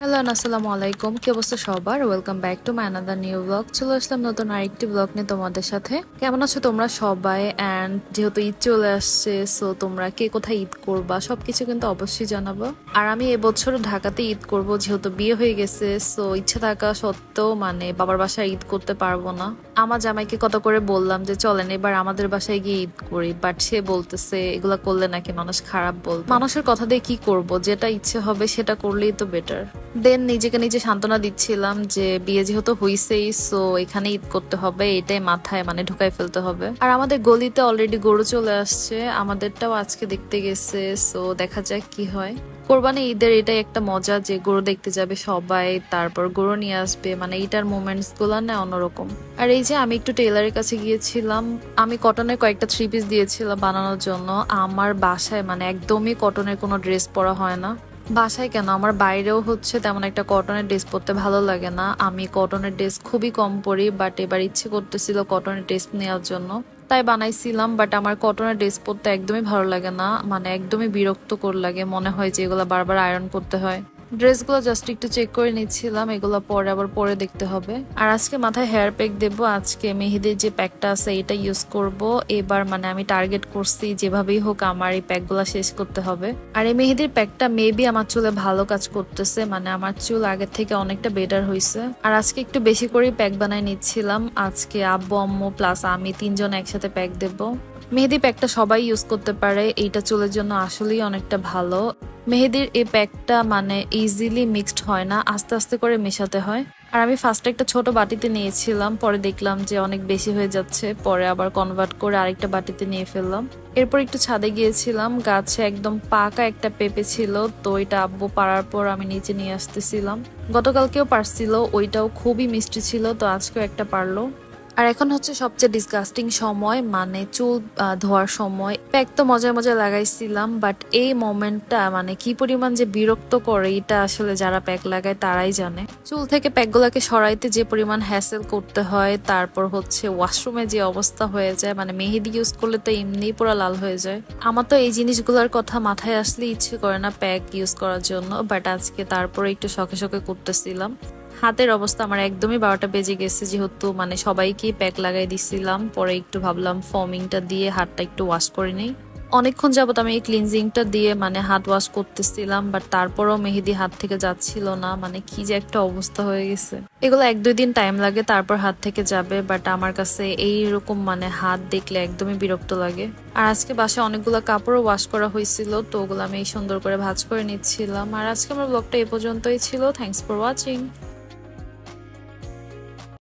Hello আসসালামু আলাইকুম, কি অবস্থা সবার? Welcome back to my another new blog. চলে আসলাম নতুন আরেকটি ব্লগ নিয়ে তোমাদের সাথে। কেমন আছো তোমরা সবাই? অ্যান্ড যেহেতু ঈদ চলে আসছে, সো তোমরা কে কোথায় ঈদ করবা সবকিছু কিন্তু অবশ্যই জানাবো। আর আমি এবছর ঢাকাতে ঈদ করব, যেহেতু বিয়ে হয়ে গেছে। সো ইচ্ছা থাকা সত্ত্বেও বাবার বাসায় ঈদ করতে পারবো না। আমার জামাইকে কত করে বললাম যে চলেন এবার আমাদের বাসায় গিয়ে ঈদ করি, বাট সে বলতেছে এগুলা করলে নাকি মানুষ খারাপ বলবে। মানুষের কথা দিয়ে কি করব, যেটা ইচ্ছে হবে সেটা করলেই তো বেটার। দেন নিজেকে নিজে সান্ত্বনা দিচ্ছিলাম যে বিয়ে যেহেতু হইছেই, সো এখানে ঈদ করতে হবে, এটাই মাথায় ঢুকাই ফেলতে হবে। আর আমাদের গলিতে অলরেডি গরু চলে আসছে, আমাদেরটাও আজকে দেখতে গেছে। সো দেখা যাক কি হয়। কোরবানি ঈদের এটাই একটা মজা যে গরু দেখতে যাবে সবাই, তারপর গরু নিয়ে আসবে, এটার মোমেন্টস গুলা না অন্যরকম। আর এই যে আমি একটু টেলারের কাছে গিয়েছিলাম, আমি কটনের কয়েকটা থ্রি পিস দিয়েছিলাম বানানোর জন্য। আমার বাসায় একদমই কটনের কোনো ড্রেস পরা হয় না। বাসায় কেন, আমার বাইরেও তেমন একটা কটনের ড্রেস পরতে ভালো লাগে না। আমি কটনের ড্রেস খুবই কম পরি, বাট এবার ইচ্ছে করতেছিল কটনের ড্রেস নেওয়ার জন্য, তাই বানাইছিলাম। বাট আমার কটনের ড্রেস পরতে একদমই ভালো লাগে না, একদমই বিরক্তকর লাগে, মনে হয় যে এগুলো বারবার আয়রন করতে হয়। ড্রেসগুলো জাস্ট একটু চেক করে নিচ্ছিলাম, এগুলো পরে আবার পরে দেখতে হবে। আর আজকে মাথায় হেয়ার প্যাক দেবো, আজকে মেহেদির যে প্যাকটা আছে এটা ইউজ করব। এবার আমি টার্গেট করছি যেভাবেই হোক আমার এই প্যাকগুলো শেষ করতে হবে। আর এই মেহেদির প্যাকটা মেবি আমার চুলে ভালো কাজ করতেছে, আমার চুল আগের থেকে অনেকটা বেটার হয়েছে। আর আজকে একটু বেশি করেই প্যাক বানাই নিচ্ছিলাম। আজকে আব্বু আম্মু প্লাস আমি তিনজন একসাথে প্যাক দেবো। মেহেদি প্যাকটা সবাই ইউজ করতে পারে, এইটা চুলের জন্য আসলেই অনেকটা ভালো। মেহেদির এই প্যাকটা ইজিলি মিক্সড হয় না, আস্তে আস্তে করে মেশাতে হয়। আর আমি ফার্স্টে একটা ছোট বাটিতে নিয়েছিলাম, পরে দেখলাম যে অনেক বেশি হয়ে যাচ্ছে, পরে আবার কনভার্ট করে আরেকটা বাটিতে নিয়ে ফেললাম। এরপর একটু ছাদে গিয়েছিলাম, গাছে একদম পাকা একটা পেঁপে ছিল, তো ওইটা আব্বু পাড়ার পর আমি নিচে নিয়ে আসতেছিলাম। গতকালকেও পারছিল, ওইটাও খুবই মিষ্টি ছিল, তো আজকেও একটা পারলো। আর এখন সবচেয়ে ডিসগাস্টিং সময়, চুল ধোয়ার সময়। প্যাক তো মজায় মজায় লাগাইছিলাম, বাট এই মোমেন্টটা কি পরিমাণ যে বিরক্ত করে, এটা আসলে যারা প্যাক লাগায় তারাই জানে। চুল থেকে প্যাকগুলাকে সরাইতে যে পরিমাণ হ্যাসেল করতে হয়, তারপর ওয়াশরুমে যে অবস্থা হয়ে যায়, মেহেদি ইউজ করলে তো এমনিই পুরো লাল হয়ে যায়। আমার তো এই জিনিসগুলোর কথা মাথায় আসলে ইচ্ছে করে না প্যাক ইউজ করার জন্য, বাট আজকে তারপরে একটু শখে শখে করতেছিলাম। হাতের অবস্থা আমার একদমই 12টা বেজে গেছে, যেহেতু সবাইকে প্যাক লাগাই দিছিলাম। পরে একটু ভাবলাম ফোমিংটা দিয়ে হাতটা একটু ওয়াশ করে নিই। অনেকক্ষণ যাবত আমি এই ক্লিনজিংটা দিয়ে হাত ওয়াশ করতেছিলাম, বাট তারপরেও মেহেদি হাত থেকে যাচ্ছিল না, কি যে একটা অবস্থা হয়ে গেছে। এগুলো 1-2 দিন টাইম লাগে, তারপর হাত থেকে যাবে, বাট আমার কাছে এইরকম হাত দেখলে একদমই বিরক্ত লাগে। আর আজকে বাসায় অনেকগুলো কাপড়ও ওয়াশ করা হয়েছিল, তো ওগুলো আমি সুন্দর করে ভাঁজ করে নিচ্ছিলাম। আর আজকে আমার ব্লগটা এ পর্যন্তই ছিল। Thanks for watching.